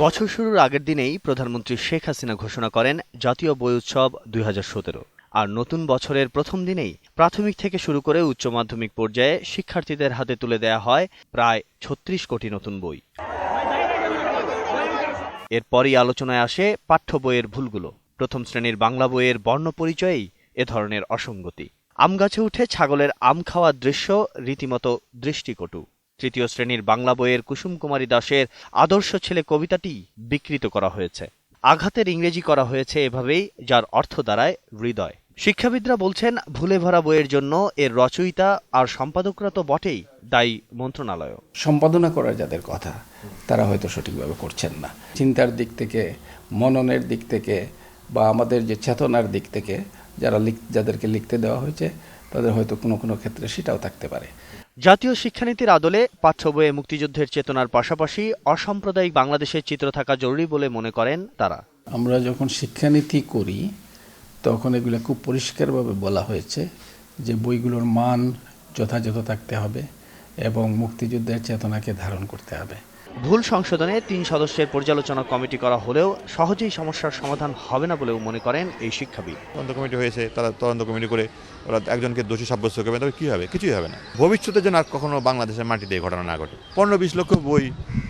বছর শুরুর আগের দিনেই প্রধানমন্ত্রী শেখ হাসিনা ঘোষণা করেন জাতীয় বই উৎসব ২০১৭। আর নতুন বছরের প্রথম দিনেই প্রাথমিক থেকে শুরু করে উচ্চ মাধ্যমিক পর্যায়ে শিক্ষার্থীদের হাতে তুলে দেয়া হয় প্রায় ৩৬ কোটি নতুন বই। এরপরই আলোচনায় আসে পাঠ্য বইয়ের ভুলগুলো। প্রথম শ্রেণীর বাংলা বইয়ের বর্ণ পরিচয়েই এ ধরনের অসঙ্গতি। আম গাছে উঠে ছাগলের আম খাওয়ার দৃশ্য রীতিমতো দৃষ্টিকটু। তৃতীয় শ্রেণীর বাংলা বইয়ের কুসুম কুমারী দাশের আদর্শ ছেলে কবিতাটি বিকৃত করা হয়েছে। আঘাতের ইংরেজি করা হয়েছে এভাবেই, যার অর্থ দাঁড়ায় হৃদয়। শিক্ষাবিদরা বলছেন, ভুলে ভরা বইয়ের জন্য এর রচয়িতা আর সম্পাদকরা তো বটেই, দায়ী মন্ত্রণালয়। সম্পাদনা করার যাদের কথা তারা হয়তো সঠিকভাবে করছেন না। চিন্তার দিক থেকে, মননের দিক থেকে বা আমাদের যে চেতনার দিক থেকে যাদেরকে লিখতে দেওয়া হয়েছে তাদের হয়তো কোনো কোনো ক্ষেত্রে সেটাও থাকতে পারে। জাতীয় শিক্ষানীতির আদলে পাঠ্য বইয়ে মুক্তিযুদ্ধের চেতনার পাশাপাশি অসাম্প্রদায়িক বাংলাদেশের চিত্র থাকা জরুরি বলে মনে করেন তারা। আমরা যখন শিক্ষানীতি করি তখন এগুলো খুব পরিষ্কারভাবে বলা হয়েছে যে বইগুলোর মান যথাযথ থাকতে হবে এবং মুক্তিযুদ্ধের চেতনাকে ধারণ করতে হবে। ভুল সংশোধনে ৩ সদস্যের পর্যালোচনা কমিটি করা হলেও সহজেই সমস্যার সমাধান হবে না বলেও মনে করেন এই শিক্ষাবিদ। তদন্ত কমিটি হয়েছে, তারা তদন্ত কমিটি করে ওরা একজনকে দোষী সাব্যস্ত করবে, তবে কী হবে? কিছুই হবে না। ভবিষ্যতে যেন আর কখনো বাংলাদেশের মাটিতে এই ঘটনা না ঘটে। ১৫-২০ লক্ষ বই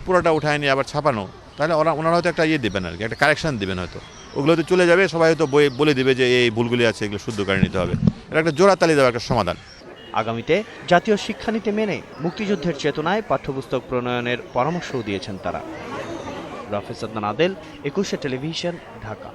পুরোটা উঠায় নিয়ে আবার ছাপানো, তাহলে ওনারা হয়তো একটা দেবেন আর কি, একটা কারেকশন দেবেন হয়তো। ওগুলোতে চলে যাবে, সবাই হয়তো বই বলে দেবে যে এই ভুলগুলি আছে, এগুলো শুদ্ধ করে নিতে হবে। এটা একটা জোড়াতালি দেওয়ার একটা সমাধান। আগামীতে জাতীয় শিক্ষানীতি মেনে মুক্তিযুদ্ধের চেতনায় পাঠ্যপুস্তক প্রণয়নের পরামর্শও দিয়েছেন তারা। রাফেজ আদনান আদেল, ২১শে টেলিভিশন, ঢাকা।